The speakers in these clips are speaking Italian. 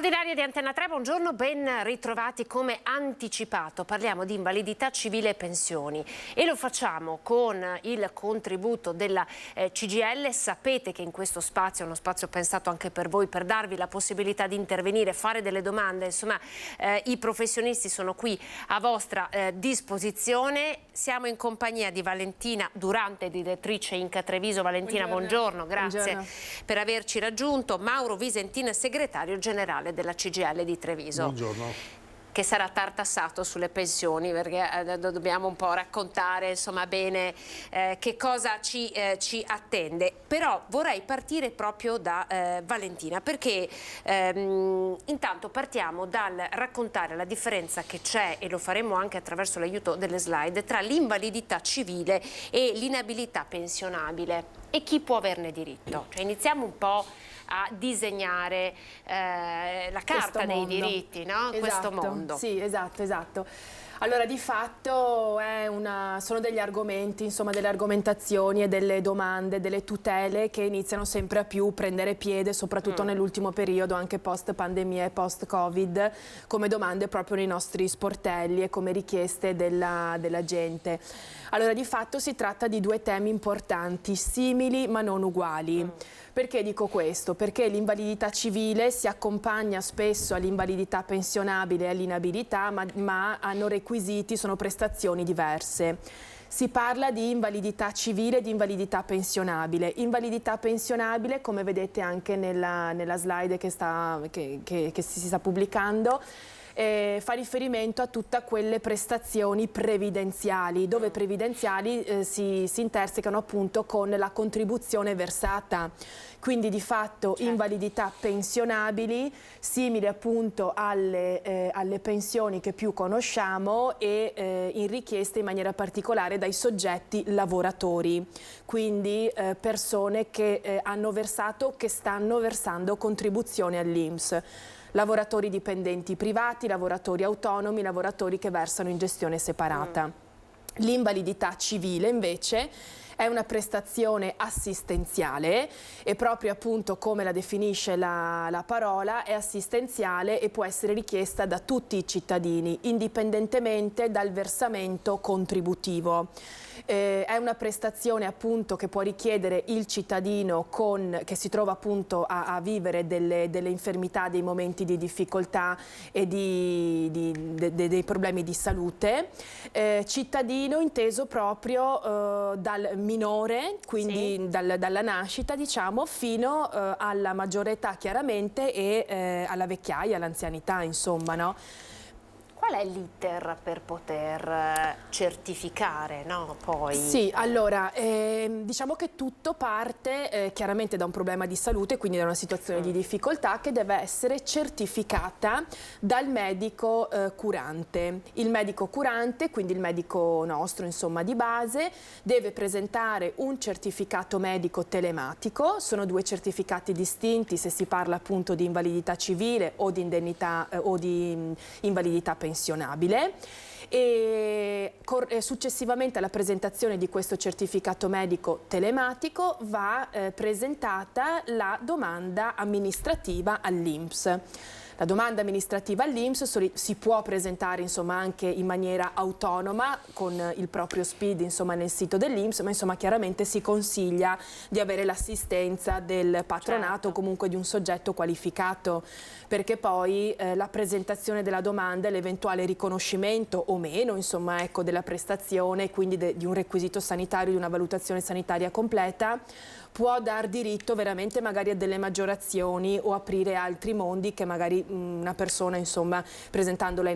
Straordinaria di Antena 3, buongiorno, ben ritrovati. Come anticipato parliamo di invalidità civile e pensioni e lo facciamo con il contributo della CGIL. Sapete che in questo spazio è uno spazio pensato anche per voi, per darvi la possibilità di intervenire, fare delle domande, insomma i professionisti sono qui a vostra disposizione. Siamo in compagnia di Valentina Durante, direttrice Inca Treviso. Valentina, buongiorno, grazie per averci raggiunto. Mauro Visentin, segretario generale della CGIL di Treviso. Buongiorno. Che sarà tartassato sulle pensioni, perché dobbiamo un po' raccontare insomma bene che cosa ci attende. Però vorrei partire proprio da Valentina, perché intanto partiamo dal raccontare la differenza che c'è, e lo faremo anche attraverso l'aiuto delle slide, tra l'invalidità civile e l'inabilità pensionabile e chi può averne diritto. Cioè, iniziamo un po' a disegnare la carta dei diritti, no? Esatto, questo mondo. Sì, esatto. Allora, di fatto sono degli argomenti, insomma, delle argomentazioni e delle domande, delle tutele che iniziano sempre a più prendere piede, soprattutto nell'ultimo periodo, anche post pandemia e post Covid, come domande proprio nei nostri sportelli e come richieste della gente. Allora, di fatto si tratta di due temi importanti, simili ma non uguali. Perché dico questo? Perché l'invalidità civile si accompagna spesso all'invalidità pensionabile e all'inabilità, ma hanno requisiti, sono prestazioni diverse. Si parla di invalidità civile e di invalidità pensionabile. Invalidità pensionabile, come vedete anche nella slide che si sta pubblicando, fa riferimento a tutte quelle prestazioni previdenziali, dove previdenziali si intersecano appunto con la contribuzione versata. Quindi di fatto invalidità pensionabili, simili appunto alle pensioni che più conosciamo e in richiesta in maniera particolare dai soggetti lavoratori, quindi persone che hanno versato o che stanno versando contribuzioni all'INPS. Lavoratori dipendenti privati, lavoratori autonomi, lavoratori che versano in gestione separata. L'invalidità civile invece è una prestazione assistenziale e proprio appunto come la definisce la parola è assistenziale e può essere richiesta da tutti i cittadini indipendentemente dal versamento contributivo. È una prestazione appunto che può richiedere il cittadino che si trova appunto a vivere delle infermità, dei momenti di difficoltà e dei problemi di salute. Cittadino inteso proprio dal minore, quindi dalla nascita diciamo, fino alla maggiore età chiaramente e alla vecchiaia, all'anzianità insomma, no? Qual è l'iter per poter certificare, no? Poi? Sì, allora, diciamo che tutto parte chiaramente da un problema di salute, quindi da una situazione di difficoltà che deve essere certificata dal medico curante. Il medico curante, quindi il medico nostro, insomma, di base, deve presentare un certificato medico telematico. Sono due certificati distinti se si parla appunto di invalidità civile o di indennità o di invalidità pensionabile. E successivamente alla presentazione di questo certificato medico telematico va presentata la domanda amministrativa all'INPS. La domanda amministrativa all'INPS si può presentare insomma anche in maniera autonoma con il proprio SPID insomma nel sito dell'INPS, ma insomma chiaramente si consiglia di avere l'assistenza del patronato o comunque di un soggetto qualificato, perché poi la presentazione della domanda e l'eventuale riconoscimento o meno insomma ecco della prestazione, quindi di un requisito sanitario, di una valutazione sanitaria completa, può dar diritto veramente magari a delle maggiorazioni o aprire altri mondi che magari una persona insomma presentandola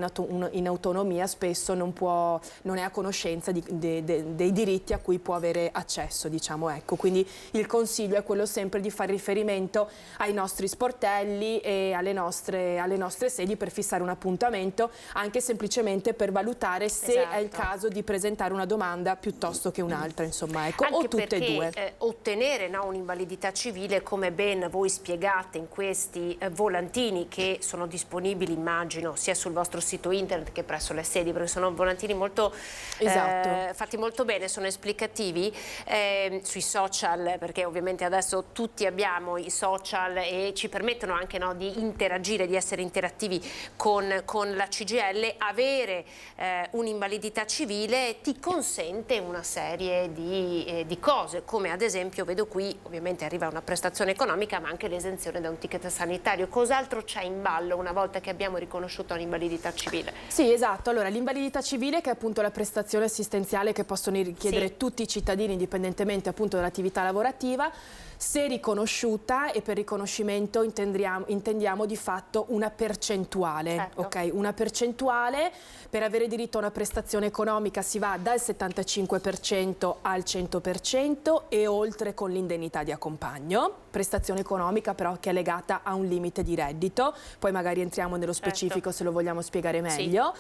in autonomia spesso non è a conoscenza dei diritti a cui può avere accesso, diciamo, ecco. Quindi il consiglio è quello sempre di fare riferimento ai nostri sportelli e alle nostre sedi per fissare un appuntamento, anche semplicemente per valutare se è il caso di presentare una domanda piuttosto che un'altra, insomma, ecco, anche o tutte e due. Ottenere un'invalidità civile, come ben voi spiegate in questi volantini che che sono disponibili, immagino, sia sul vostro sito internet che presso le sedi, perché sono volantini molto fatti molto bene, sono esplicativi sui social, perché ovviamente adesso tutti abbiamo i social e ci permettono anche, no, di interagire, di essere interattivi con la CGIL. Avere un'invalidità civile ti consente una serie di cose, come ad esempio, vedo qui, ovviamente arriva una prestazione economica, ma anche l'esenzione da un ticket sanitario. Cos'altro c'è in ballo una volta che abbiamo riconosciuto l'invalidità civile? Sì, esatto. Allora, l'invalidità civile, che è appunto la prestazione assistenziale che possono richiedere tutti i cittadini, indipendentemente appunto dall'attività lavorativa, se riconosciuta, e per riconoscimento intendiamo di fatto una percentuale, ok? Una percentuale. Per avere diritto a una prestazione economica si va dal 75% al 100% e oltre con l'indennità di accompagno, prestazione economica però che è legata a un limite di reddito, poi magari entriamo nello specifico se lo vogliamo spiegare meglio,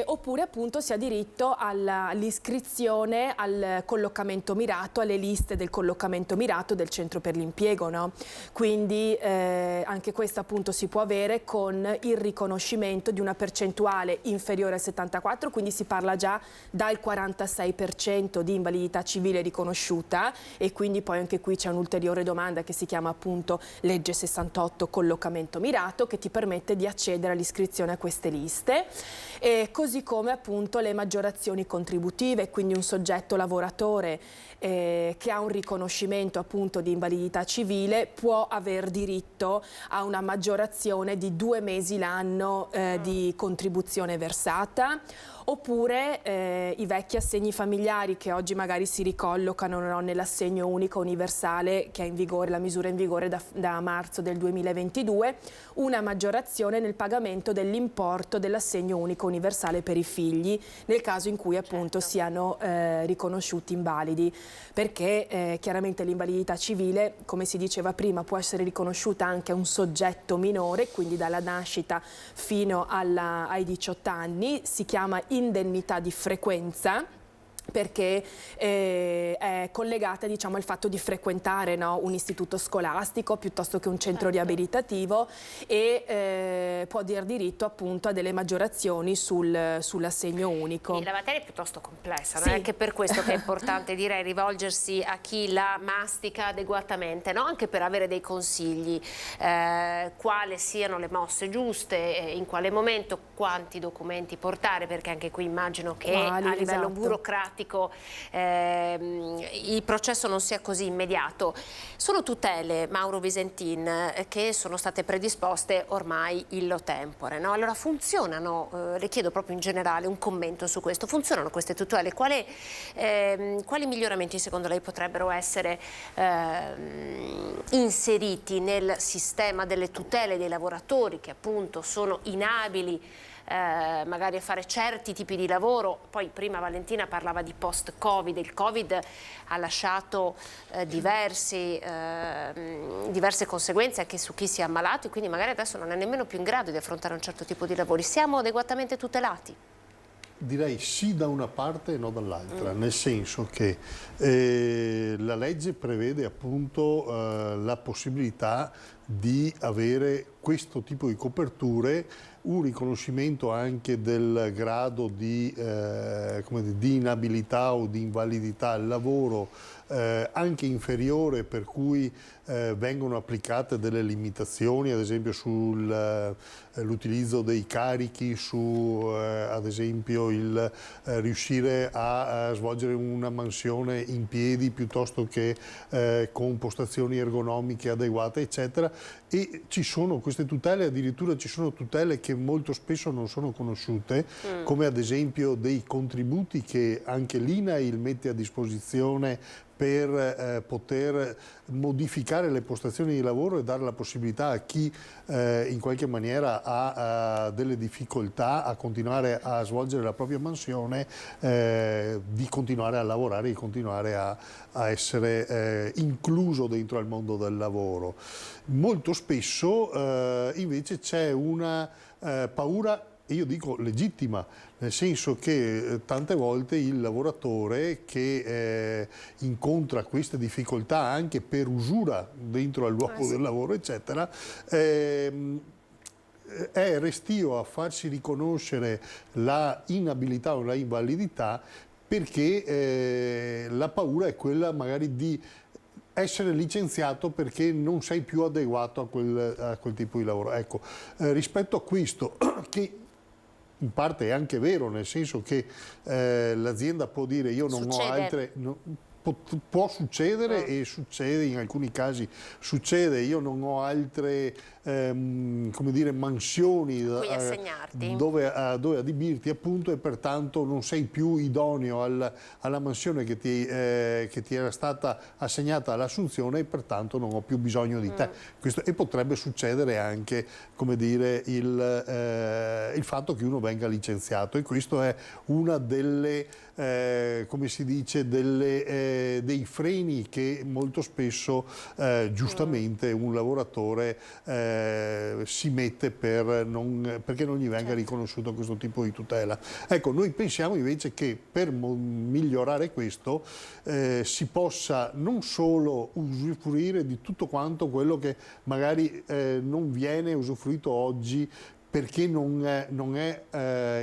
oppure appunto si ha diritto all'iscrizione al collocamento mirato, alle liste del collocamento mirato del centro per l'impiego, no? Quindi anche questo appunto si può avere con il riconoscimento di una percentuale inferiore al 74, quindi si parla già dal 46% di invalidità civile riconosciuta, e quindi poi anche qui c'è un'ulteriore domanda che si chiama appunto legge 68 collocamento mirato, che ti permette di accedere all'iscrizione a queste liste, e così come appunto le maggiorazioni contributive, quindi un soggetto lavoratore che ha un riconoscimento appunto di invalidità civile può aver diritto a una maggiorazione di 2 mesi l'anno di contribuzione versata, oppure i vecchi assegni familiari che oggi magari si ricollocano, no, nell'assegno unico universale che è in vigore, la misura è in vigore da marzo del 2022, una maggiorazione nel pagamento dell'importo dell'assegno unico universale per i figli, nel caso in cui appunto siano riconosciuti invalidi, perché chiaramente l'invalidità civile, come si diceva prima, può essere riconosciuta anche a un soggetto minore, quindi dalla nascita fino ai 18 anni, si chiama indennità di frequenza, perché è collegata, diciamo, al fatto di frequentare, no, un istituto scolastico piuttosto che un centro riabilitativo, e può dar diritto appunto a delle maggiorazioni sull'assegno unico. Quindi la materia è piuttosto complessa, Sì. no? È anche per questo che è importante, direi, rivolgersi a chi la mastica adeguatamente, no? Anche per avere dei consigli, quali siano le mosse giuste, in quale momento, quanti documenti portare, perché anche qui immagino che a livello burocratico il processo non sia così immediato. Sono tutele, Mauro Visentin, che sono state predisposte ormai illo tempore, no? Allora funzionano, le chiedo proprio in generale un commento su questo, funzionano queste tutele? Quali miglioramenti secondo lei potrebbero essere inseriti nel sistema delle tutele dei lavoratori che appunto sono inabili magari a fare certi tipi di lavoro? Poi prima Valentina parlava di post-Covid, il Covid ha lasciato diverse conseguenze anche su chi si è ammalato e quindi magari adesso non è nemmeno più in grado di affrontare un certo tipo di lavori. Siamo adeguatamente tutelati? Direi sì da una parte e no dall'altra, nel senso che la legge prevede appunto la possibilità di avere questo tipo di coperture, un riconoscimento anche del grado di inabilità o di invalidità al lavoro anche inferiore, per cui vengono applicate delle limitazioni, ad esempio sull'utilizzo dei carichi, ad esempio il riuscire a svolgere una mansione in piedi piuttosto che con postazioni ergonomiche adeguate, eccetera. E ci sono queste tutele, addirittura ci sono tutele che molto spesso non sono conosciute, come ad esempio dei contributi che anche l'INAIL mette a disposizione per poter modificare le postazioni di lavoro e dare la possibilità a chi in qualche maniera ha delle difficoltà a continuare a svolgere la propria mansione, di continuare a lavorare, di continuare a essere incluso dentro al mondo del lavoro. Molto spesso invece c'è una paura, io dico legittima, nel senso che tante volte il lavoratore che incontra queste difficoltà anche per usura dentro al luogo del lavoro, eccetera, è restio a farsi riconoscere la inabilità o la invalidità perché la paura è quella magari di essere licenziato perché non sei più adeguato a quel tipo di lavoro. Ecco, rispetto a questo, che in parte è anche vero, nel senso che l'azienda può dire io non ho altre... può succedere e succede, in alcuni casi succede, io non ho altre come dire, mansioni dove adibirti appunto, e pertanto non sei più idoneo alla mansione che ti era stata assegnata all'assunzione, e pertanto non ho più bisogno di te. Questo, e potrebbe succedere anche, come dire, il fatto che uno venga licenziato, e questo è una delle come si dice, dei freni che molto spesso giustamente un lavoratore si mette perché non gli venga riconosciuto questo tipo di tutela. Ecco, noi pensiamo invece che per migliorare questo si possa non solo usufruire di tutto quanto quello che magari non viene usufruito oggi perché non è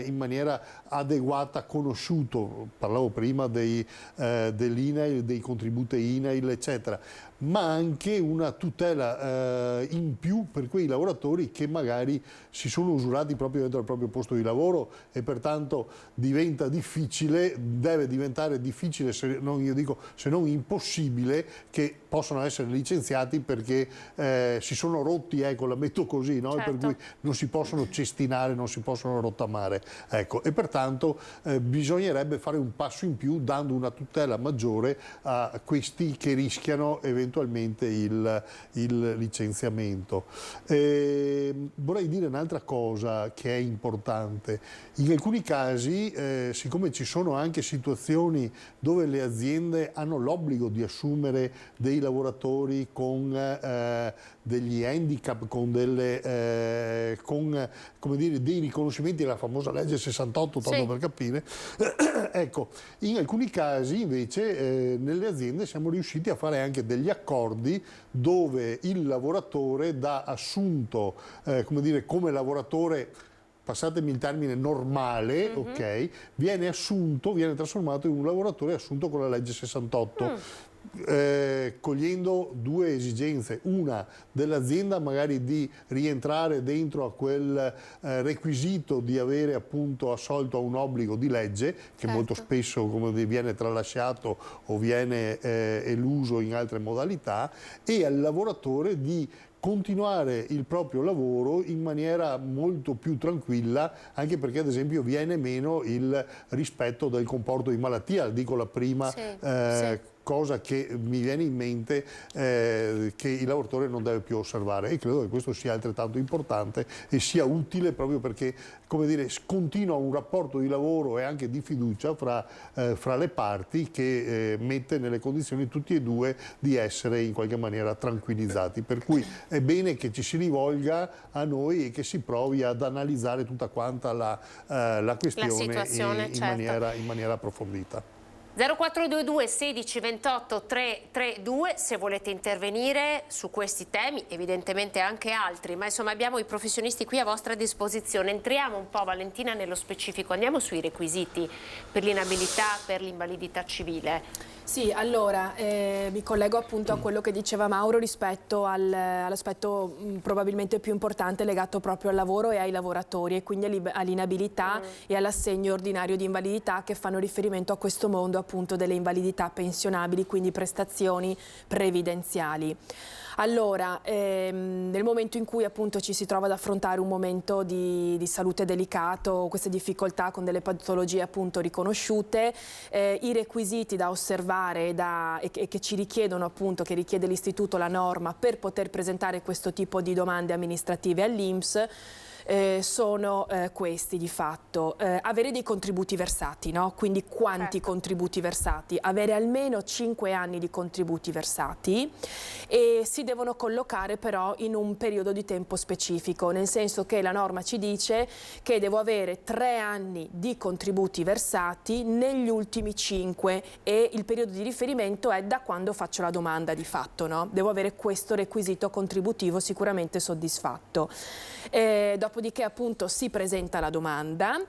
in maniera adeguata conosciuto. Parlavo prima dell'INAIL, dei contributi INAIL, eccetera, ma anche una tutela in più per quei lavoratori che magari si sono usurati proprio dentro il proprio posto di lavoro, e pertanto diventa difficile, deve diventare difficile, se non impossibile, che possano essere licenziati perché si sono rotti, ecco, la metto così, no? Certo. Per cui non si possono cestinare, non si possono rottamare, ecco, e pertanto bisognerebbe fare un passo in più dando una tutela maggiore a questi che rischiano eventualmente il licenziamento. Vorrei dire un'altra cosa che è importante. In alcuni casi, siccome ci sono anche situazioni dove le aziende hanno l'obbligo di assumere dei lavoratori con degli handicap, con come dire, dei riconoscimenti della famosa legge 68, tanto per capire, ecco, in alcuni casi invece nelle aziende siamo riusciti a fare anche degli accordi dove il lavoratore da assunto come dire, come lavoratore, passatemi il termine, normale, ok, viene trasformato in un lavoratore assunto con la legge 68. Cogliendo due esigenze: una dell'azienda magari di rientrare dentro a quel requisito di avere appunto assolto a un obbligo di legge che molto spesso viene tralasciato o viene eluso in altre modalità, e al lavoratore di continuare il proprio lavoro in maniera molto più tranquilla, anche perché ad esempio viene meno il rispetto del comporto di malattia. Dico la prima cosa che mi viene in mente, che il lavoratore non deve più osservare, e credo che questo sia altrettanto importante e sia utile proprio perché, come dire, continua un rapporto di lavoro e anche di fiducia fra le parti che mette nelle condizioni tutti e due di essere in qualche maniera tranquillizzati. Per cui è bene che ci si rivolga a noi e che si provi ad analizzare tutta quanta la questione in maniera approfondita. 0422 16 28 332 se volete intervenire su questi temi, evidentemente anche altri, ma insomma abbiamo i professionisti qui a vostra disposizione. Entriamo un po', Valentina, nello specifico, andiamo sui requisiti per l'inabilità, per l'invalidità civile. Sì, allora mi collego appunto a quello che diceva Mauro rispetto all'aspetto probabilmente più importante legato proprio al lavoro e ai lavoratori, e quindi all'inabilità e all'assegno ordinario di invalidità, che fanno riferimento a questo mondo appunto delle invalidità pensionabili, quindi prestazioni previdenziali. Allora, nel momento in cui appunto ci si trova ad affrontare un momento di salute delicato, queste difficoltà con delle patologie appunto riconosciute, i requisiti da osservare e che ci richiedono appunto, che richiede l'Istituto, la norma, per poter presentare questo tipo di domande amministrative all'INPS, sono questi di fatto: avere dei contributi versati, no? Quindi quanti contributi versati? Avere almeno 5 anni di contributi versati, e si devono collocare però in un periodo di tempo specifico, nel senso che la norma ci dice che devo avere 3 anni di contributi versati negli ultimi 5, e il periodo di riferimento è da quando faccio la domanda di fatto, no? Devo avere questo requisito contributivo sicuramente soddisfatto. dopodiché appunto si presenta la domanda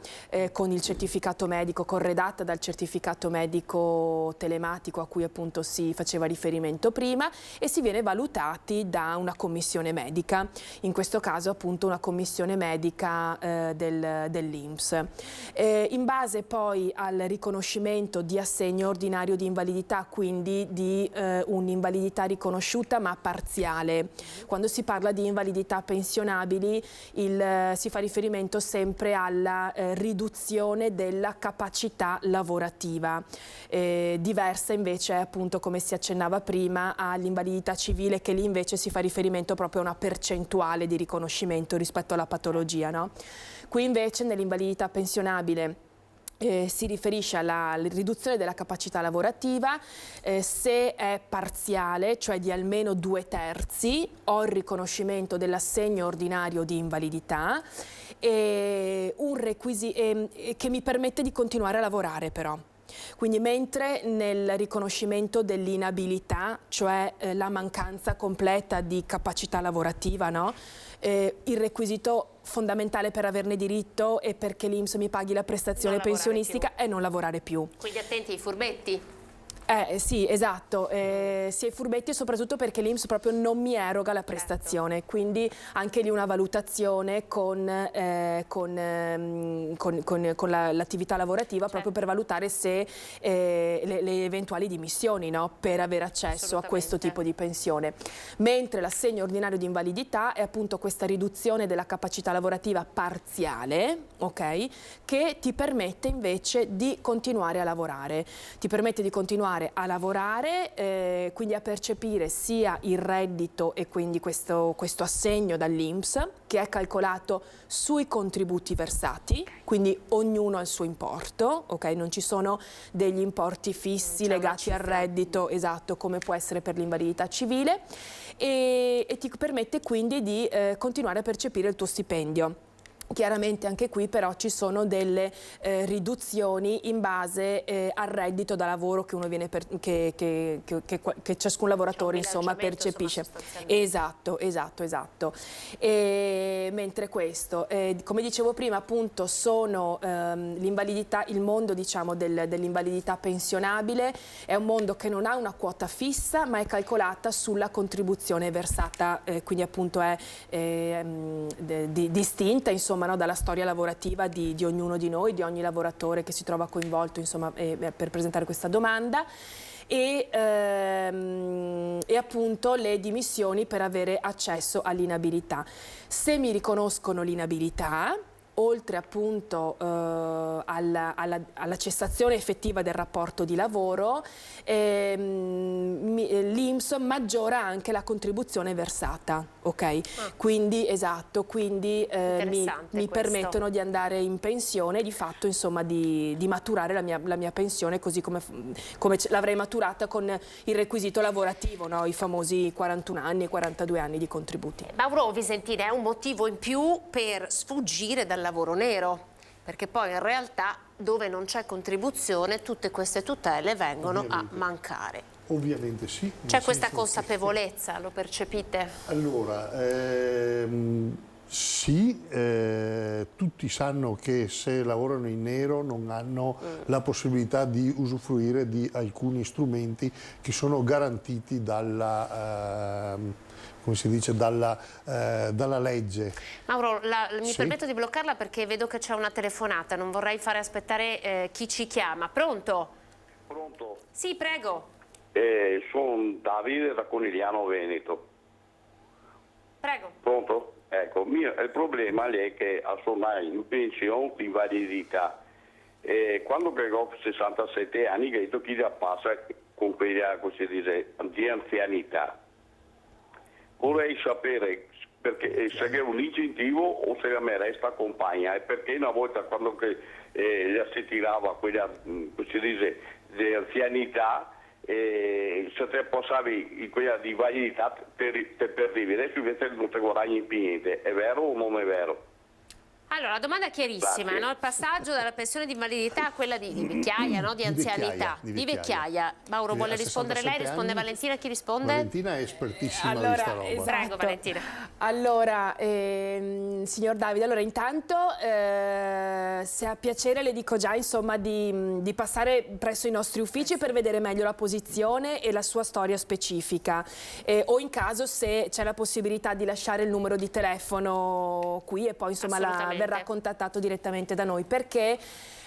con il certificato medico, corredata dal certificato medico telematico a cui appunto si faceva riferimento prima, e si viene valutati da una commissione medica, in questo caso appunto una commissione medica dell'INPS. In base poi al riconoscimento di assegno ordinario di invalidità, quindi di un'invalidità riconosciuta ma parziale. Quando si parla di invalidità pensionabili si fa riferimento sempre alla riduzione della capacità lavorativa, diversa invece appunto, come si accennava prima, all'invalidità civile, che lì invece si fa riferimento proprio a una percentuale di riconoscimento rispetto alla patologia, no? Qui invece nell'invalidità pensionabile si riferisce alla riduzione della capacità lavorativa se è parziale, cioè di almeno 2/3, o il riconoscimento dell'assegno ordinario di invalidità, e che mi permette di continuare a lavorare però. Quindi mentre nel riconoscimento dell'inabilità, cioè la mancanza completa di capacità lavorativa, no? Il requisito fondamentale per averne diritto e perché l'INPS mi paghi la prestazione pensionistica è non lavorare più. Quindi attenti ai furbetti. Sì, esatto, sia i furbetti e soprattutto perché l'INPS proprio non mi eroga la prestazione, quindi anche lì una valutazione con l'attività lavorativa, proprio per valutare se le eventuali dimissioni, no? Per avere accesso a questo tipo di pensione. Mentre l'assegno ordinario di invalidità è appunto questa riduzione della capacità lavorativa parziale, ok? Che ti permette invece di continuare a lavorare, a lavorare, quindi a percepire sia il reddito e quindi questo assegno dall'INPS, che è calcolato sui contributi versati, quindi ognuno ha il suo importo, ok? Non ci sono degli importi fissi legati al reddito, esatto, come può essere per l'invalidità civile, e ti permette quindi di continuare a percepire il tuo stipendio. Chiaramente anche qui però ci sono delle riduzioni in base al reddito da lavoro che uno viene che ciascun lavoratore insomma percepisce. Esatto. Mentre questo, come dicevo prima, appunto sono l'invalidità, il mondo diciamo dell'invalidità pensionabile è un mondo che non ha una quota fissa ma è calcolata sulla contribuzione versata, quindi appunto è distinta insomma, no, dalla storia lavorativa di ognuno di noi, di ogni lavoratore che si trova coinvolto insomma, per presentare questa domanda, e appunto le dimissioni per avere accesso all'inabilità. Se mi riconoscono l'inabilità, oltre appunto alla cessazione effettiva del rapporto di lavoro, l'INPS maggiora anche la contribuzione versata, ok? Quindi, esatto, quindi mi permettono di andare in pensione, di fatto insomma di maturare la mia pensione così come l'avrei maturata con il requisito lavorativo, no? I famosi 41 anni e 42 anni di contributi. Mauro Visentini, è un motivo in più per sfuggire dal lavoro nero, perché poi in realtà dove non c'è contribuzione tutte queste tutele vengono a mancare. Ovviamente sì. C'è questa consapevolezza, lo percepite? Allora, sì, tutti sanno che se lavorano in nero non hanno la possibilità di usufruire di alcuni strumenti che sono garantiti dalla... come si dice, dalla legge. Mauro, mi permetto di bloccarla perché vedo che c'è una telefonata, non vorrei fare aspettare chi ci chiama. Pronto? Pronto? Sì, prego. Sono Davide da Conigliano Veneto. Prego. Pronto? Ecco, il problema è che sono in pensione di invalidità. Quando ho 67 anni, che chi già passa con quella, come si dice, di anzianità. Vorrei sapere perché, se è un incentivo o se a me resta compagna, e perché una volta quando si tirava quella, come si dice, di anzianità, se te passavi in quella di validità per vivere, adesso invece non ti guadagni più niente. È vero o non è vero? Allora, la domanda è chiarissima, no? Il passaggio dalla pensione di invalidità a quella di vecchiaia, no? Di anzianità, di vecchiaia. Mauro, vuole rispondere lei? Risponde Valentina? Chi risponde? Valentina è espertissima di Allora, sta roba. esatto. Prego, Valentina. Allora, signor Davide, allora intanto se ha piacere le dico già insomma di passare presso i nostri uffici per vedere meglio la posizione e la sua storia specifica, o in caso se c'è la possibilità di lasciare il numero di telefono qui e poi insomma verrà contattato direttamente da noi, perché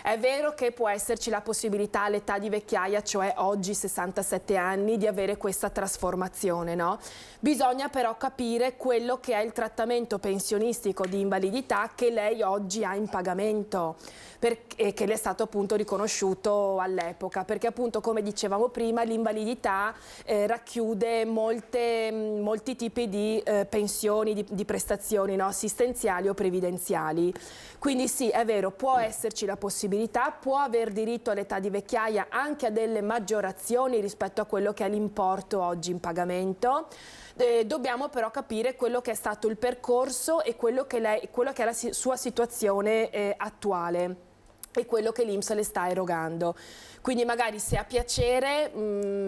è vero che può esserci la possibilità all'età di vecchiaia, cioè oggi 67 anni, di avere questa trasformazione, no? Bisogna però capire quello che è il trattamento pensionistico di invalidità che lei oggi ha in pagamento e che le è stato appunto riconosciuto all'epoca, perché appunto come dicevamo prima l'invalidità racchiude molti tipi di pensioni, di prestazioni, no? Assistenziali o previdenziali. Quindi sì, è vero, può esserci la possibilità, può aver diritto all'età di vecchiaia anche a delle maggiorazioni rispetto a quello che è l'importo oggi in pagamento. Dobbiamo però capire quello che è stato il percorso e quello che è la sua situazione attuale e quello che l'INPS le sta erogando. Quindi magari se ha piacere...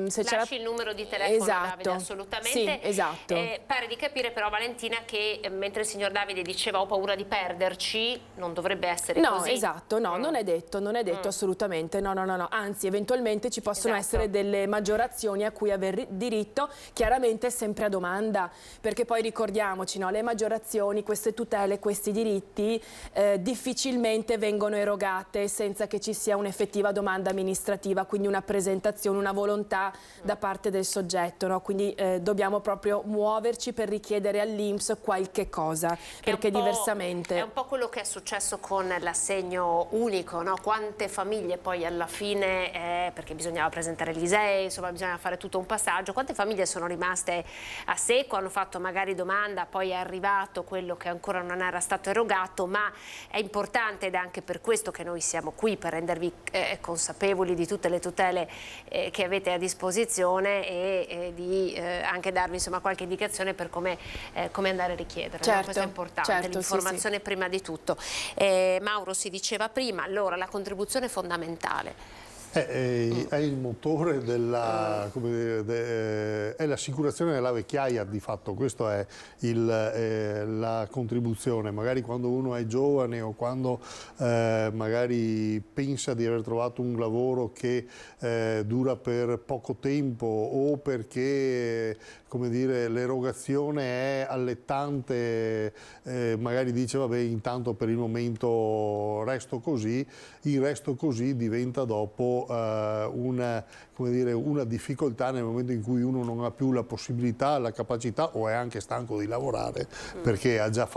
se lasci il numero di telefono, esatto. Davide, assolutamente. Sì, esatto. Pare di capire però, Valentina, che mentre il signor Davide diceva ho paura di perderci, non dovrebbe essere così. No, esatto, no, non è detto assolutamente, no. Anzi, eventualmente ci possono essere delle maggiorazioni a cui aver diritto, chiaramente sempre a domanda, perché poi ricordiamoci, no, le maggiorazioni, queste tutele, questi diritti difficilmente vengono erogate senza che ci sia un'effettiva domanda amministrativa, quindi una presentazione, una volontà da parte del soggetto, no? Quindi dobbiamo proprio muoverci per richiedere all'INPS qualche cosa, perché diversamente... È un po' quello che è successo con l'assegno unico, no? Quante famiglie poi alla fine, perché bisognava presentare l'ISEE, insomma bisognava fare tutto un passaggio, quante famiglie sono rimaste a secco, hanno fatto magari domanda, poi è arrivato quello che ancora non era stato erogato, ma è importante ed è anche per questo che noi siamo qui, per rendervi consapevoli di tutte le tutele che avete a disposizione e di anche darvi insomma qualche indicazione per come andare a richiedere. Certo, no? Questo è importante, l'informazione sì. prima di tutto. Mauro, si diceva prima, allora la contribuzione è fondamentale. È il motore della, come dire, è l'assicurazione della vecchiaia di fatto, questa è la contribuzione. Magari quando uno è giovane o quando magari pensa di aver trovato un lavoro che dura per poco tempo o perché come dire, l'erogazione è allettante, magari dice vabbè intanto per il momento resto così, il resto così diventa dopo una difficoltà nel momento in cui uno non ha più la possibilità, la capacità o è anche stanco di lavorare perché ha già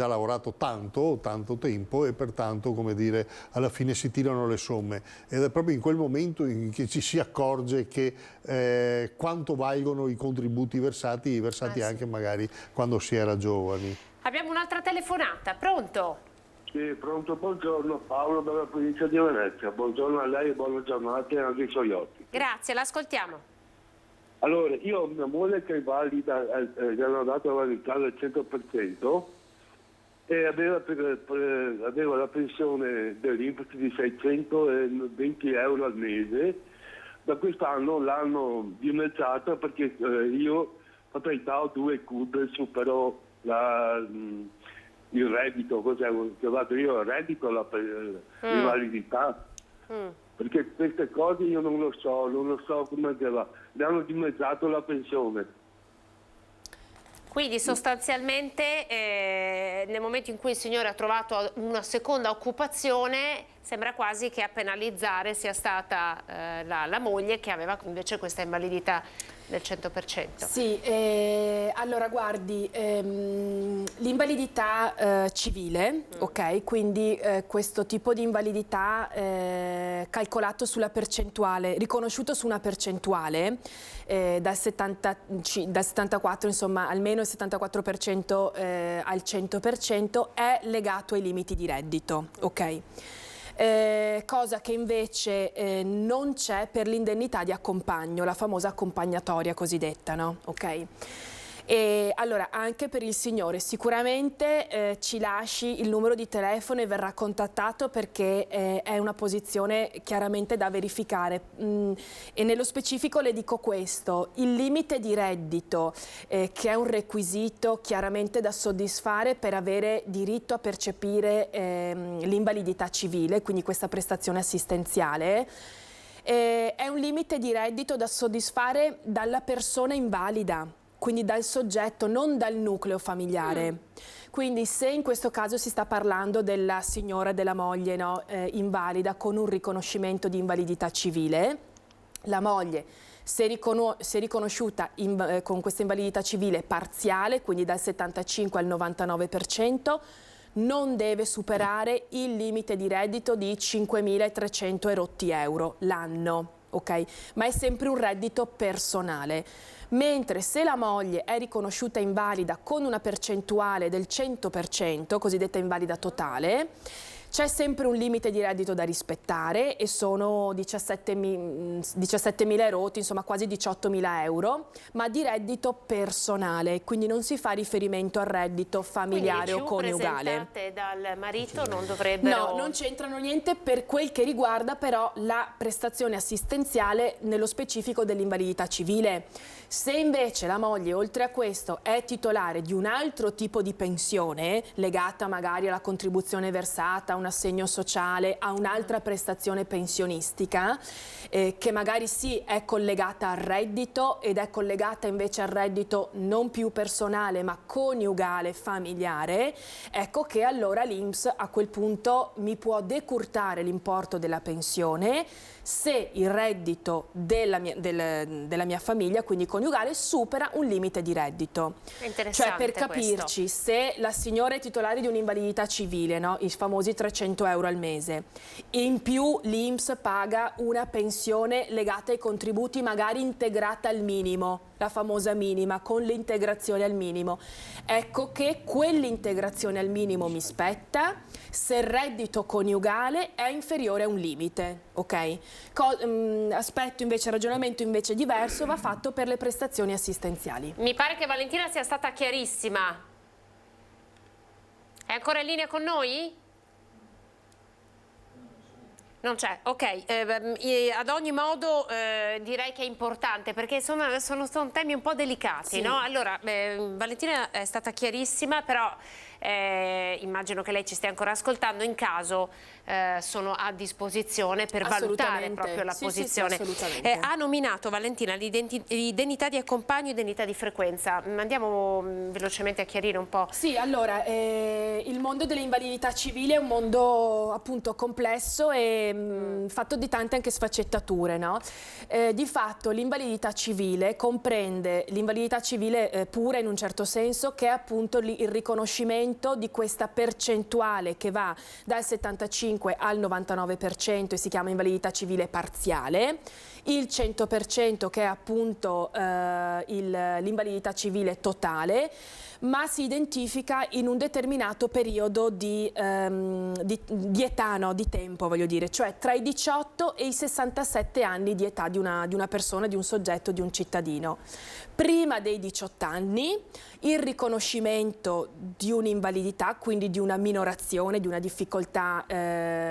lavorato tanto tempo e pertanto come dire, alla fine si tirano le somme ed è proprio in quel momento in cui ci si accorge che quanto valgono i contributi versati anche magari quando si era giovani. Abbiamo un'altra telefonata, pronto? Sì, pronto, buongiorno, Paolo dalla provincia di Venezia. Buongiorno a lei e buona giornata anche ai suoi occhi. Grazie, l'ascoltiamo. Allora, io ho mia moglie che è valida, gli hanno dato la validità del 100% e aveva la pensione dell'INPS di 620 euro al mese. Da quest'anno l'hanno dimezzata perché io fatalità ho 2 CUD, supero il reddito, cos'è? Ho chiamato io il reddito, l'invalidità, perché queste cose io non lo so come va. Le hanno dimezzato la pensione. Quindi sostanzialmente nel momento in cui il signore ha trovato una seconda occupazione sembra quasi che a penalizzare sia stata la moglie che aveva invece questa invalidità del 100%. Sì, allora guardi, l'invalidità civile, ok? Quindi questo tipo di invalidità calcolato sulla percentuale, riconosciuto su una percentuale dal 74, insomma almeno il 74% al 100% è legato ai limiti di reddito, ok? Cosa che invece non c'è per l'indennità di accompagno, la famosa accompagnatoria cosiddetta, no? Ok? E allora, anche per il signore, sicuramente ci lasci il numero di telefono e verrà contattato, perché è una posizione chiaramente da verificare. E nello specifico le dico questo: il limite di reddito, che è un requisito chiaramente da soddisfare per avere diritto a percepire l'invalidità civile, quindi questa prestazione assistenziale, è un limite di reddito da soddisfare dalla persona invalida, quindi dal soggetto, non dal nucleo familiare. Quindi se in questo caso si sta parlando della signora, della moglie, no, invalida con un riconoscimento di invalidità civile, la moglie, se riconosciuta con questa invalidità civile parziale, quindi dal 75 al 99%, non deve superare il limite di reddito di 5.300 erotti euro l'anno, ok? Ma è sempre un reddito personale. Mentre se la moglie è riconosciuta invalida con una percentuale del 100%, cosiddetta invalida totale, c'è sempre un limite di reddito da rispettare, e sono 17.000 erotti, insomma quasi 18.000 euro, ma di reddito personale, quindi non si fa riferimento al reddito familiare o coniugale. Presentate dal marito non dovrebbero... No, non c'entrano niente per quel che riguarda però la prestazione assistenziale nello specifico dell'invalidità civile. Se invece la moglie, oltre a questo, è titolare di un altro tipo di pensione, legata magari alla contribuzione versata, a un assegno sociale, a un'altra prestazione pensionistica, che magari sì è collegata al reddito, ed è collegata invece al reddito non più personale ma coniugale, familiare, ecco che allora l'INPS a quel punto mi può decurtare l'importo della pensione se il reddito della mia famiglia, quindi coniugale, supera un limite di reddito. Cioè, per capirci, se la signora è titolare di un'invalidità civile, no? I famosi 300 euro al mese, in più l'INPS paga una pensione legata ai contributi, magari integrata al minimo, la famosa minima, con l'integrazione al minimo. Ecco che quell'integrazione al minimo mi spetta se il reddito coniugale è inferiore a un limite, ok? Aspetto invece, ragionamento invece diverso va fatto per le prestazioni assistenziali. Mi pare che Valentina sia stata chiarissima. È ancora in linea con noi? Non c'è, ok, ad ogni modo direi che è importante, perché insomma sono temi un po' delicati, sì. No? Allora, Valentina è stata chiarissima, però immagino che lei ci stia ancora ascoltando. In caso sono a disposizione per valutare proprio la posizione. Sì, ha nominato Valentina l'indennità di accompagno e indennità di frequenza. Andiamo velocemente a chiarire un po'. Sì, allora, il mondo delle invalidità civili è un mondo appunto complesso e fatto di tante anche sfaccettature, no? Di fatto l'invalidità civile comprende l'invalidità civile pura in un certo senso, che è appunto il riconoscimento di questa percentuale che va dal 75 al 99% e si chiama invalidità civile parziale, il 100% che è appunto l'invalidità civile totale, ma si identifica in un determinato periodo di età, no? Di tempo, voglio dire, cioè tra i 18 e i 67 anni di età di una persona, di un soggetto, di un cittadino. Prima dei 18 anni il riconoscimento di un'invalidità, quindi di una minorazione, di una difficoltà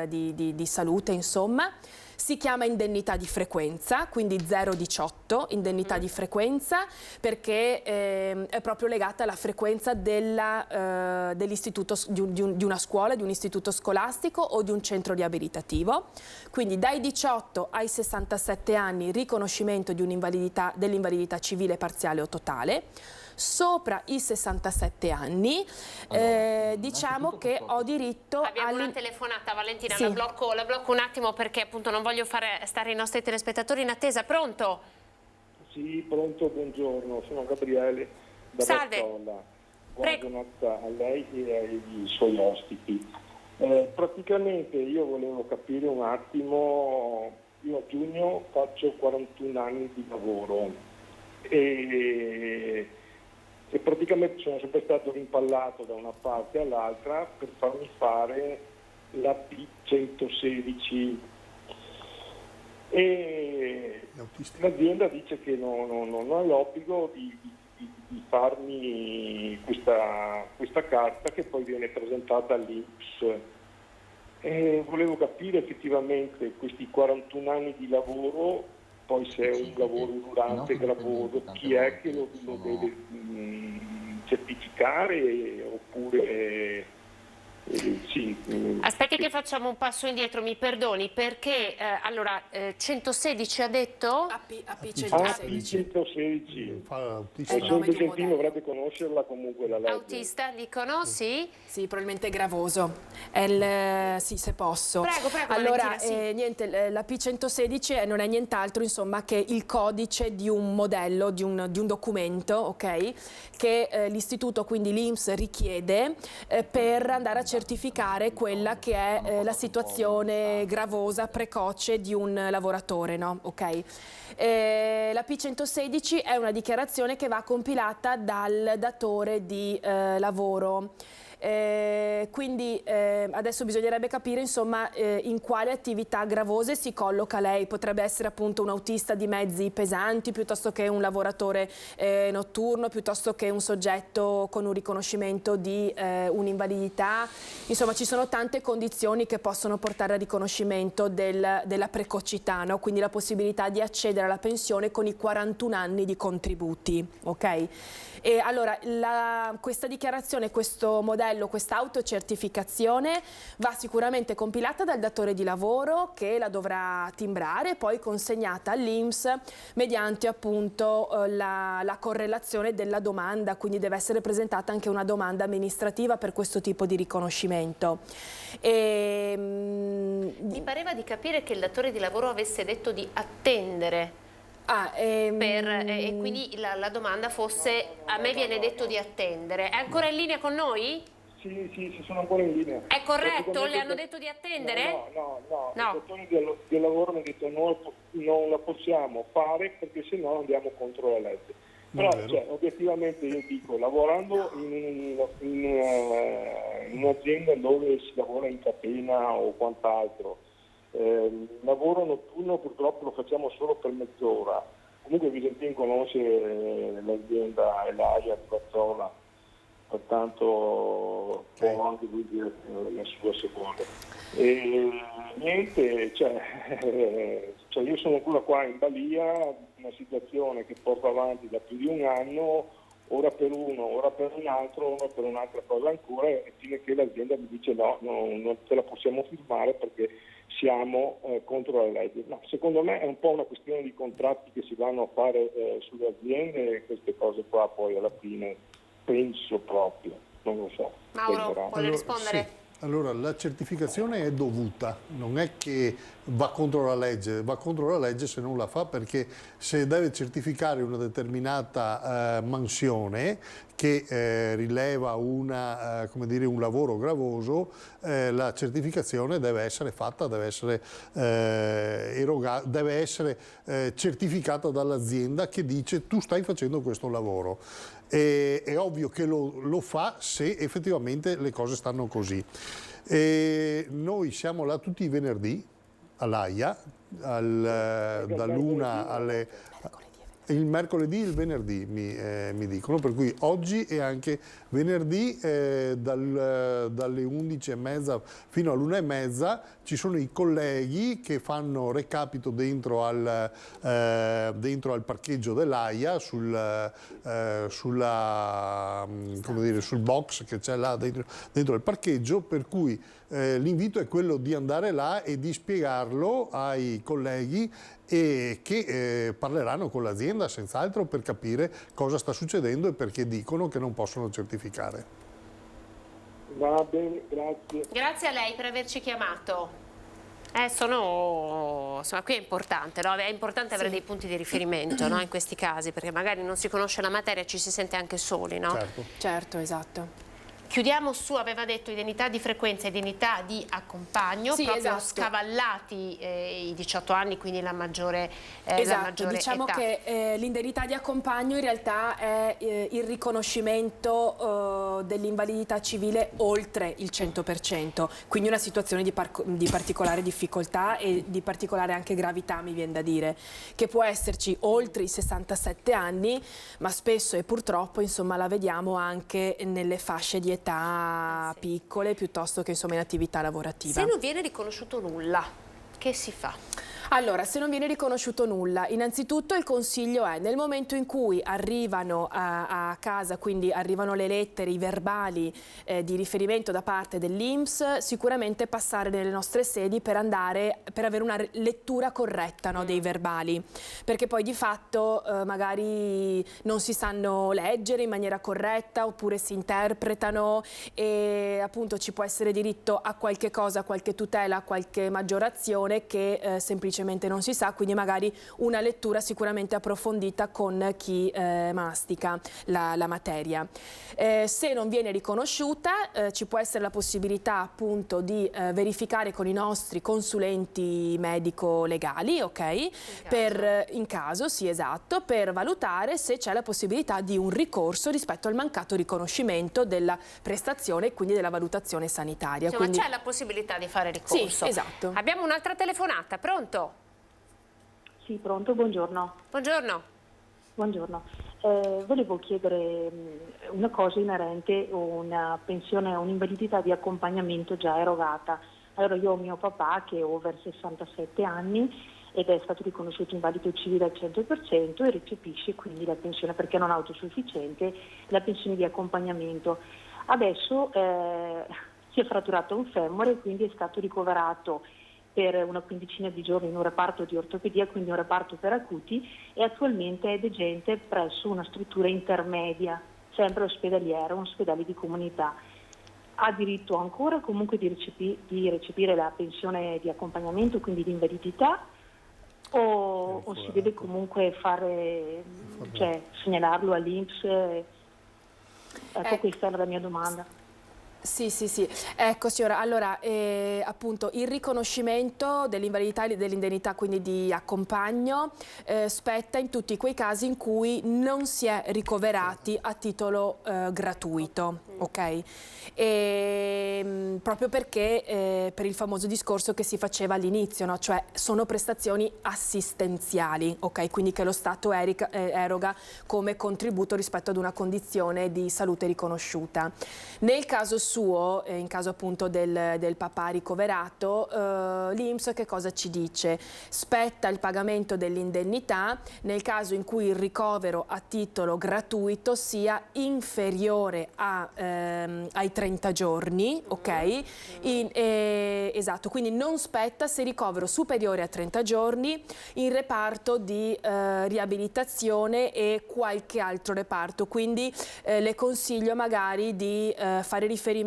di salute, insomma, si chiama indennità di frequenza, quindi 0,18, indennità di frequenza, perché è proprio legata alla frequenza dell'istituto, di una scuola, di un istituto scolastico o di un centro riabilitativo. Quindi dai 18 ai 67 anni riconoscimento di dell'invalidità civile parziale o totale. Sopra i 67 anni diciamo che ho diritto Abbiamo una telefonata, Valentina, sì. la blocco un attimo, perché appunto non voglio fare stare i nostri telespettatori in attesa. Pronto? Sì, pronto, buongiorno, sono Gabriele da Bartola. Buona giornata a lei e ai suoi ospiti. Praticamente io volevo capire un attimo, io a giugno faccio 41 anni di lavoro e praticamente sono sempre stato rimpallato da una parte all'altra per farmi fare la P116 e l'azienda dice che non ha l'obbligo di di farmi questa carta che poi viene presentata all'INPS. Volevo capire effettivamente questi 41 anni di lavoro, poi se è un lavoro durante, gravoso, chi è che lo deve certificare oppure... sì. Aspetti che facciamo un passo indietro, mi perdoni, perché allora 116 ha detto? AP116. Il Vicentino dovrebbe conoscerla comunque la legge. Autista, dicono, sì? Sì, probabilmente gravoso. Sì, se posso. Prego, allora, Valentina, sì. niente, la P116 non è nient'altro, insomma, che il codice di un modello, di un documento, ok? Che l'istituto, quindi l'INPS, richiede per andare a certificare quella che è la situazione gravosa, precoce di un lavoratore, no? Ok? La P116 è una dichiarazione che va compilata dal datore di lavoro. Quindi adesso bisognerebbe capire insomma in quale attività gravose si colloca lei. Potrebbe essere appunto un autista di mezzi pesanti piuttosto che un lavoratore notturno, piuttosto che un soggetto con un riconoscimento di un'invalidità. Insomma, ci sono tante condizioni che possono portare al riconoscimento della precocità, no? Quindi la possibilità di accedere alla pensione con i 41 anni di contributi, ok? E allora questa dichiarazione, questo modello, questa autocertificazione va sicuramente compilata dal datore di lavoro, che la dovrà timbrare e poi consegnata all'INPS mediante appunto la correlazione della domanda, quindi deve essere presentata anche una domanda amministrativa per questo tipo di riconoscimento. Mi pareva di capire che il datore di lavoro avesse detto di attendere. E quindi la domanda fosse: a me viene detto di attendere. È ancora in linea con noi? Sì, sono ancora in linea. È corretto? Le hanno detto di attendere? No. Il datore del lavoro mi ha detto non la possiamo fare perché sennò andiamo contro la legge. Però obiettivamente io dico, lavorando in un'azienda dove si lavora in catena o quant'altro, lavoro notturno purtroppo lo facciamo solo per mezz'ora. Comunque Vicentin conosce l'azienda Elaia di Bazzola, pertanto può anche lui dire la sua seconda. Niente, io sono ancora qua in balia, una situazione che porto avanti da più di un anno, ora per uno, ora per un altro, ora per un'altra cosa ancora, e fino che l'azienda mi dice no, non te la possiamo firmare perché siamo contro la legge. No, secondo me è un po' una questione di contratti che si vanno a fare sulle aziende, e queste cose qua poi alla fine penso proprio, non lo so. Mauro, vuole rispondere? Sì. Allora, la certificazione è dovuta, non è che va contro la legge se non la fa, perché se deve certificare una determinata mansione che rileva un lavoro gravoso, la certificazione deve essere fatta, deve essere erogata, deve essere certificata dall'azienda che dice tu stai facendo questo lavoro. È ovvio che lo fa se effettivamente le cose stanno così. Noi siamo là tutti i venerdì all'AIA, dall'1 alle... Il mercoledì e il venerdì mi dicono, per cui oggi e anche venerdì dalle 11:30 fino all'1:30 ci sono i colleghi che fanno recapito dentro al parcheggio dell'AIA, sul box che c'è là dentro il parcheggio, per cui l'invito è quello di andare là e di spiegarlo ai colleghi e che parleranno con l'azienda senz'altro per capire cosa sta succedendo e perché dicono che non possono certificare. Va bene, grazie. Grazie a lei per averci chiamato. Insomma, qui è importante, no? È importante avere dei punti di riferimento, no? In questi casi, perché magari non si conosce la materia e ci si sente anche soli, no? Certo, esatto. Chiudiamo su, aveva detto, indennità di frequenza e indennità di accompagno, sì, proprio esatto. Scavallati i 18 anni, quindi la maggiore Esatto, diciamo età. che l'indennità di accompagno in realtà è il riconoscimento dell'invalidità civile oltre il 100%, quindi una situazione di particolare difficoltà e di particolare anche gravità, mi viene da dire, che può esserci oltre i 67 anni, ma spesso e purtroppo insomma la vediamo anche nelle fasce di età piccole piuttosto che insomma in attività lavorativa. Se non viene riconosciuto nulla, che si fa? Allora, se non viene riconosciuto nulla, innanzitutto il consiglio è nel momento in cui arrivano a casa, quindi arrivano le lettere, i verbali di riferimento da parte dell'INPS, sicuramente passare nelle nostre sedi per avere una lettura corretta, no, dei verbali, perché poi di fatto magari non si sanno leggere in maniera corretta oppure si interpretano e appunto ci può essere diritto a qualche cosa, a qualche tutela, a qualche maggiorazione che semplicemente non si sa, quindi magari una lettura sicuramente approfondita con chi mastica la materia. Se non viene riconosciuta ci può essere la possibilità appunto di verificare con i nostri consulenti medico-legali, ok? In caso, sì, esatto, per valutare se c'è la possibilità di un ricorso rispetto al mancato riconoscimento della prestazione e quindi della valutazione sanitaria. Insomma, quindi c'è la possibilità di fare ricorso. Sì, esatto. Abbiamo un'altra telefonata, pronto? Sì, pronto, buongiorno. Buongiorno. Buongiorno. Volevo chiedere una cosa inerente a una pensione, un'invalidità di accompagnamento già erogata. Allora io ho mio papà che ha over 67 anni ed è stato riconosciuto invalido civile al 100% e recepisce quindi la pensione, perché non autosufficiente, la pensione di accompagnamento. Adesso si è fratturato un femore e quindi è stato ricoverato per una quindicina di giorni in un reparto di ortopedia, quindi un reparto per acuti, e attualmente è degente presso una struttura intermedia, sempre ospedaliera, un ospedale di comunità. Ha diritto ancora comunque di recepire la pensione di accompagnamento, quindi di invalidità, o si deve comunque segnalarlo all'INPS? Ecco, questa era la mia domanda. Sì, sì, sì. Ecco signora, allora appunto il riconoscimento dell'invalidità e dell'indennità quindi di accompagno spetta in tutti quei casi in cui non si è ricoverati a titolo gratuito, ok? Proprio perché per il famoso discorso che si faceva all'inizio, no? Cioè sono prestazioni assistenziali, ok? Quindi che lo Stato eroga come contributo rispetto ad una condizione di salute riconosciuta. Nel caso suo, in caso appunto del papà ricoverato, l'INPS che cosa ci dice? Spetta il pagamento dell'indennità nel caso in cui il ricovero a titolo gratuito sia inferiore ai 30 giorni, ok? Esatto, quindi non spetta se ricovero superiore a 30 giorni in reparto di riabilitazione e qualche altro reparto, quindi le consiglio magari di fare riferimento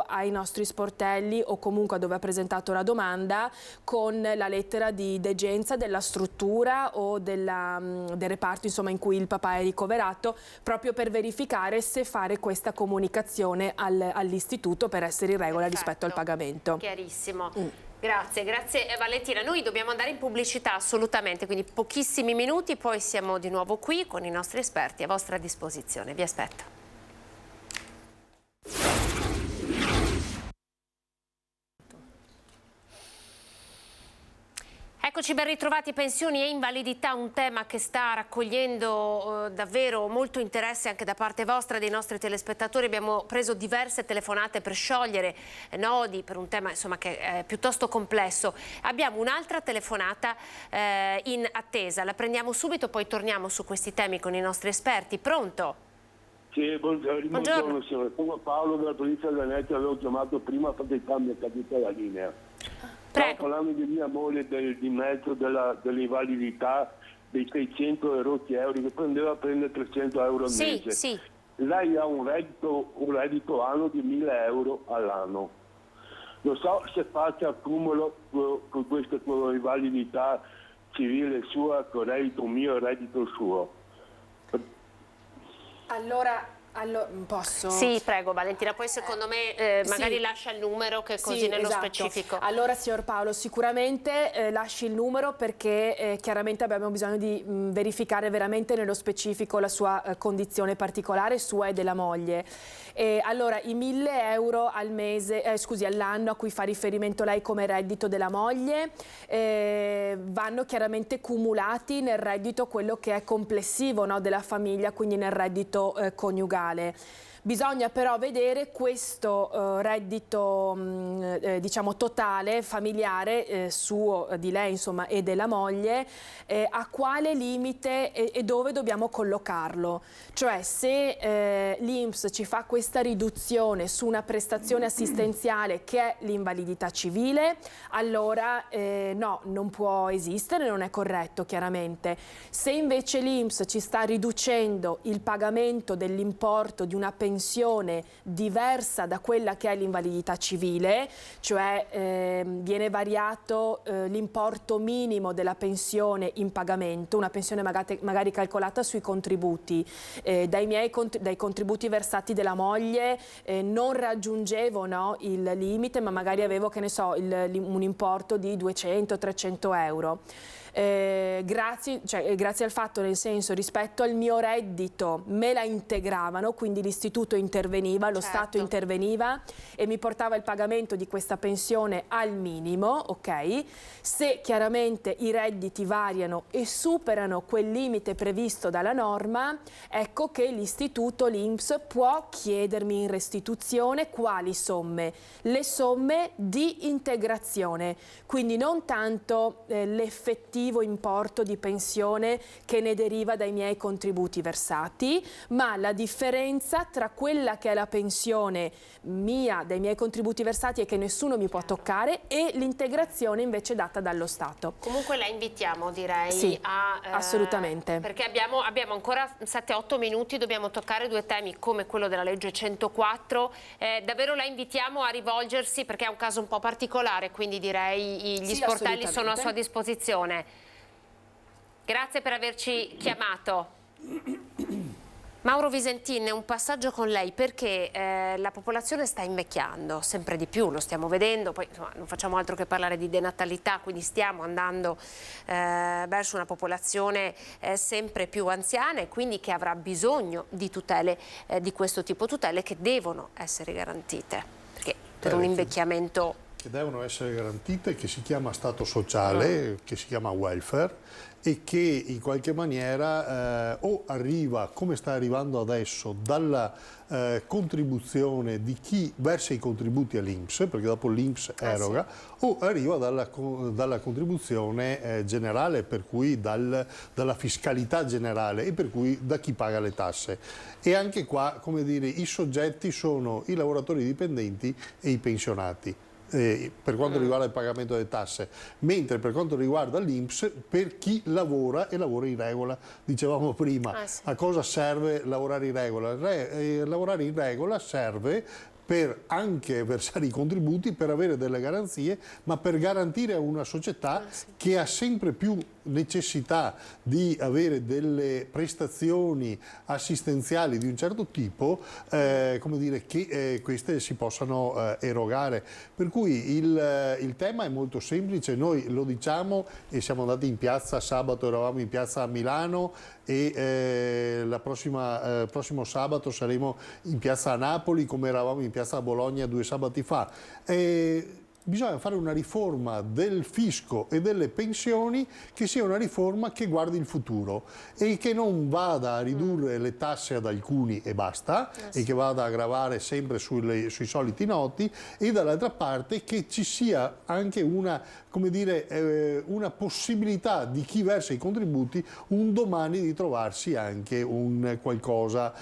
ai nostri sportelli o comunque a dove ha presentato la domanda con la lettera di degenza della struttura o del reparto insomma in cui il papà è ricoverato, proprio per verificare se fare questa comunicazione all'istituto per essere in regola rispetto al pagamento. Chiarissimo. Grazie, grazie Valentina. Noi dobbiamo andare in pubblicità assolutamente, quindi pochissimi minuti, poi siamo di nuovo qui con i nostri esperti a vostra disposizione. Vi aspetto. Eccoci, ben ritrovati. Pensioni e invalidità, un tema che sta raccogliendo davvero molto interesse anche da parte vostra, dei nostri telespettatori. Abbiamo preso diverse telefonate per sciogliere nodi per un tema insomma, che è piuttosto complesso. Abbiamo un'altra telefonata in attesa, la prendiamo subito, poi torniamo su questi temi con i nostri esperti. Pronto? Sì, buongiorno signore. Sono Paolo della provincia del Veneto, avevo chiamato prima perché mi è caduta la linea. Stavo parlando di mia moglie di mezzo dell'invalidità dei 600 euro che prendeva 300 euro al mese. Sì. Lei ha un reddito anno di 1000 euro all'anno. Non so se faccia accumulo con questa invalidità civile sua, con reddito mio e reddito suo. Allora, Allora, posso? Sì, prego Valentina, poi secondo me magari sì. lascia il numero che così Sì, nello esatto. specifico. Allora signor Paolo, sicuramente lasci il numero perché chiaramente abbiamo bisogno di verificare veramente nello specifico la sua condizione particolare, sua e della moglie. Allora i 1.000 euro al mese, scusi, all'anno a cui fa riferimento lei come reddito della moglie vanno chiaramente cumulati nel reddito quello che è complessivo, no, della famiglia, quindi nel reddito coniugale. Bisogna però vedere questo reddito diciamo totale familiare suo, di lei insomma e della moglie, a quale limite e dove dobbiamo collocarlo. Cioè se l'INPS ci fa questa riduzione su una prestazione assistenziale che è l'invalidità civile, allora no, non può esistere, non è corretto chiaramente. Se invece l'INPS ci sta riducendo il pagamento dell'importo di una pensione diversa da quella che è l'invalidità civile, cioè viene variato l'importo minimo della pensione in pagamento, una pensione magari calcolata sui contributi, dai contributi versati della moglie non raggiungevo, no, il limite, ma magari avevo, che ne so, un importo di 200-300 euro. Grazie al fatto, nel senso, rispetto al mio reddito me la integravano, quindi l'istituto interveniva, lo Stato interveniva e mi portava il pagamento di questa pensione al minimo, ok? Se chiaramente i redditi variano e superano quel limite previsto dalla norma, ecco che l'istituto, l'INPS, può chiedermi in restituzione quali somme? Le somme di integrazione, quindi non tanto l'effettivo importo di pensione che ne deriva dai miei contributi versati, ma la differenza tra quella che è la pensione mia, dai miei contributi versati e che nessuno mi può toccare, e l'integrazione invece data dallo Stato. Comunque la invitiamo, direi, sì, assolutamente. Perché abbiamo ancora 7-8 minuti, dobbiamo toccare due temi come quello della legge 104. Davvero la invitiamo a rivolgersi, perché è un caso un po' particolare, quindi direi gli sportelli sono a sua disposizione. Grazie per averci chiamato. Mauro Visentin, un passaggio con lei, perché la popolazione sta invecchiando sempre di più, lo stiamo vedendo, poi insomma, non facciamo altro che parlare di denatalità, quindi stiamo andando verso una popolazione sempre più anziana e quindi che avrà bisogno di tutele di questo tipo, tutele che devono essere garantite, perché per un invecchiamento... Che devono essere garantite, che si chiama stato sociale, che si chiama welfare, e che in qualche maniera o arriva, come sta arrivando adesso, dalla contribuzione di chi versa i contributi all'INPS, perché dopo l'INPS eroga, o arriva dalla contribuzione generale, per cui dalla fiscalità generale, e per cui da chi paga le tasse. E anche qua, come dire, i soggetti sono i lavoratori dipendenti e i pensionati. Per quanto riguarda il pagamento delle tasse, mentre per quanto riguarda l'INPS, per chi lavora e lavora in regola. Dicevamo prima, a cosa serve lavorare in regola? Lavorare in regola serve per anche versare i contributi, per avere delle garanzie, ma per garantire a una società che ha sempre più necessità di avere delle prestazioni assistenziali di un certo tipo, come dire, che queste si possano erogare. Per cui il tema è molto semplice, noi lo diciamo e siamo andati in piazza sabato, eravamo in piazza a Milano, e prossimo sabato saremo in piazza a Napoli, come eravamo in piazza a Bologna 2 sabati fa. Bisogna fare una riforma del fisco e delle pensioni che sia una riforma che guardi il futuro e che non vada a ridurre le tasse ad alcuni e basta, e che vada a gravare sempre sui soliti noti, e dall'altra parte che ci sia anche una, come dire, una possibilità di chi versa i contributi un domani di trovarsi anche un qualcosa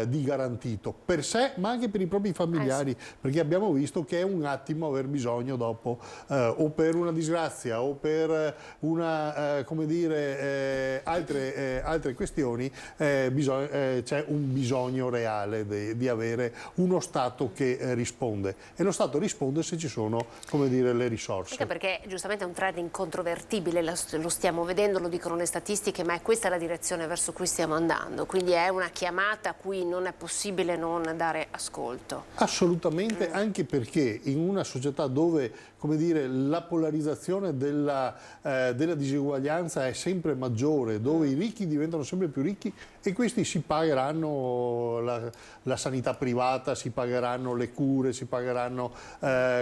di garantito per sé, ma anche per i propri familiari, perché abbiamo visto che è un attimo aver bisogno dopo o per una disgrazia o per una, come dire, altre questioni, c'è un bisogno reale di avere uno Stato che risponde, e lo Stato risponde se ci sono, come dire, le risorse. Anche perché perché giustamente è un trend incontrovertibile, lo stiamo vedendo, lo dicono le statistiche, ma è questa la direzione verso cui stiamo andando, quindi è una chiamata a cui non è possibile non dare ascolto. Assolutamente, anche perché in una società dove, come dire, la polarizzazione della diseguaglianza è sempre maggiore, dove i ricchi diventano sempre più ricchi e questi si pagheranno la sanità privata, si pagheranno le cure, si pagheranno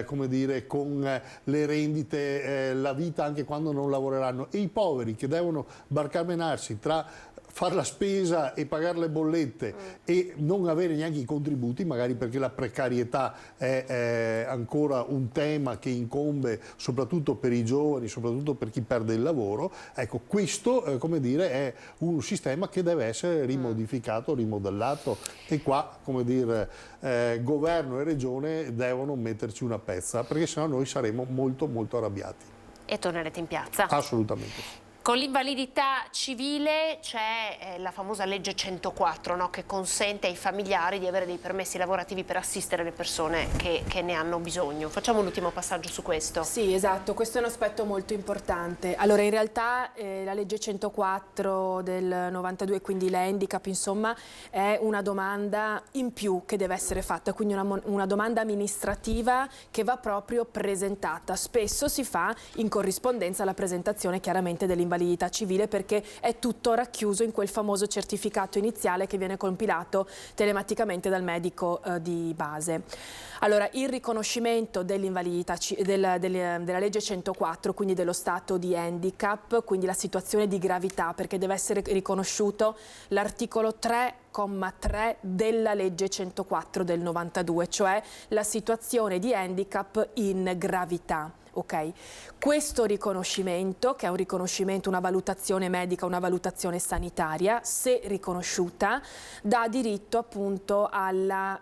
come dire, con le rendite la vita anche quando non lavoreranno, e i poveri che devono barcamenarsi tra fare la spesa e pagare le bollette e non avere neanche i contributi, magari perché la precarietà è ancora un tema che incombe soprattutto per i giovani, soprattutto per chi perde il lavoro. Ecco, questo come dire, è un sistema che deve essere rimodificato, rimodellato, e qua, come dire, governo e regione devono metterci una pezza, perché sennò noi saremo molto molto arrabbiati. E tornerete in piazza? Assolutamente. Con l'invalidità civile c'è la famosa legge 104, no? Che consente ai familiari di avere dei permessi lavorativi per assistere le persone che ne hanno bisogno. Facciamo un ultimo passaggio su questo. Sì, esatto, questo è un aspetto molto importante. Allora, in realtà la legge 104 del 92, quindi l'handicap, insomma, è una domanda in più che deve essere fatta, quindi una domanda amministrativa che va proprio presentata. Spesso si fa in corrispondenza alla presentazione chiaramente dell'invalidità civile, perché è tutto racchiuso in quel famoso certificato iniziale che viene compilato telematicamente dal medico di base. Allora, il riconoscimento dell'invalidità della legge 104, quindi dello stato di handicap, quindi la situazione di gravità, perché deve essere riconosciuto l'articolo 3,3 della legge 104 del 92, cioè la situazione di handicap in gravità. Okay. Questo riconoscimento, che è un riconoscimento, una valutazione medica, una valutazione sanitaria, se riconosciuta, dà diritto appunto alla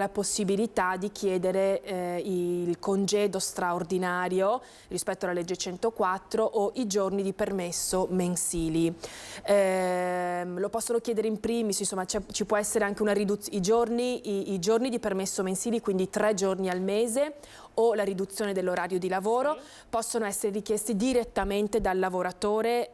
possibilità di chiedere il congedo straordinario rispetto alla legge 104 o i giorni di permesso mensili. Lo possono chiedere in primis, insomma ci può essere anche una riduzione, i giorni di permesso mensili, quindi 3 giorni al mese, o la riduzione dell'orario di lavoro, possono essere richiesti direttamente dal lavoratore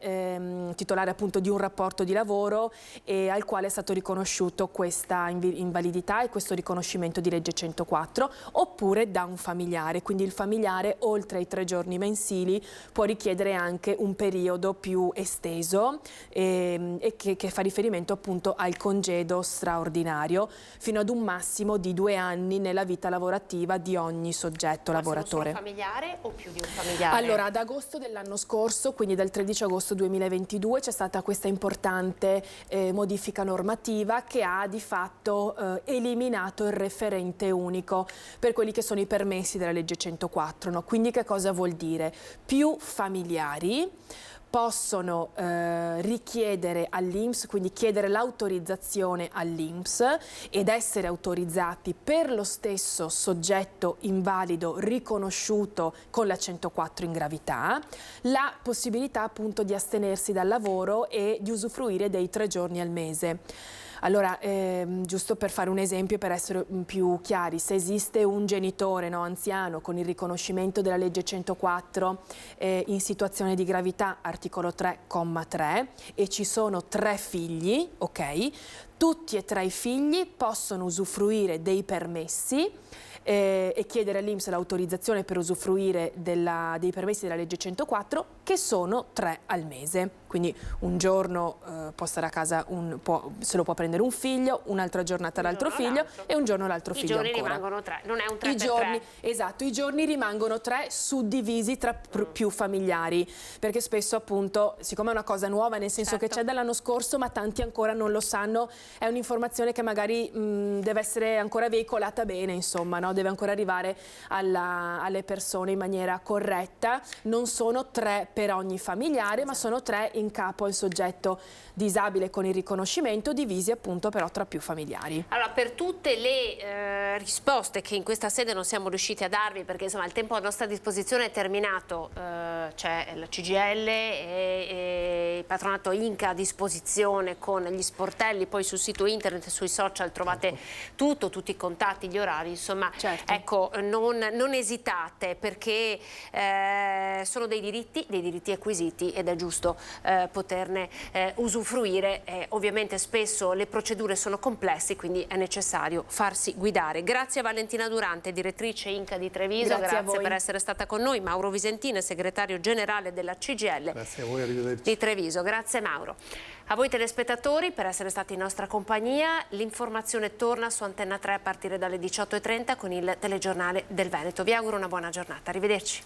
titolare appunto di un rapporto di lavoro e al quale è stato riconosciuto questa invalidità e questo riconoscimento di legge 104, oppure da un familiare, quindi il familiare oltre ai 3 giorni mensili può richiedere anche un periodo più esteso e che fa riferimento appunto al congedo straordinario fino ad un massimo di 2 anni nella vita lavorativa di ogni soggetto lavoratore. Un familiare o più di un familiare? Allora, ad agosto dell'anno scorso, quindi dal 13 agosto 2022, c'è stata questa importante modifica normativa che ha di fatto eliminato il referente unico per quelli che sono i permessi della legge 104. No? Quindi che cosa vuol dire? Più familiari possono richiedere all'INPS, quindi chiedere l'autorizzazione all'INPS ed essere autorizzati per lo stesso soggetto invalido riconosciuto con la 104 in gravità, la possibilità appunto di astenersi dal lavoro e di usufruire dei 3 giorni al mese. Allora, giusto per fare un esempio, per essere più chiari, se esiste un genitore anziano con il riconoscimento della legge 104 in situazione di gravità, articolo 3,3, e ci sono 3 figli, ok? Tutti e 3 i figli possono usufruire dei permessi e chiedere all'INPS l'autorizzazione per usufruire dei permessi della legge 104, che sono 3 al mese. Quindi un giorno può stare a casa, se lo può prendere un figlio, un'altra giornata l'altro figlio e un giorno l'altro figlio ancora. I giorni rimangono 3, non è un 3 per 3. Esatto, i giorni rimangono 3 suddivisi tra più familiari, perché spesso appunto, siccome è una cosa nuova, nel senso che c'è dall'anno scorso ma tanti ancora non lo sanno, è un'informazione che magari deve essere ancora veicolata bene, insomma, deve ancora arrivare alle persone in maniera corretta. Non sono 3 per ogni familiare, ma sono 3 in capo al soggetto disabile con il riconoscimento, divisi appunto però tra più familiari. Allora, per tutte le risposte che in questa sede non siamo riusciti a darvi, perché insomma il tempo a nostra disposizione è terminato, c'è la CGIL e il patronato Inca a disposizione con gli sportelli, poi sul sito internet e sui social trovate tutto, tutti i contatti, gli orari, insomma, ecco, non esitate, perché sono dei diritti acquisiti ed è giusto poterne usufruire. Ovviamente spesso le procedure sono complesse, quindi è necessario farsi guidare. Grazie a Valentina Durante, direttrice Inca di Treviso, grazie per essere stata con noi. Mauro Visentini, segretario generale della CGIL. Grazie a voi, arrivederci. Di Treviso, grazie Mauro. A voi telespettatori per essere stati in nostra compagnia. L'informazione torna su Antenna 3 a partire dalle 18:30 con il telegiornale del Veneto. Vi auguro una buona giornata, arrivederci.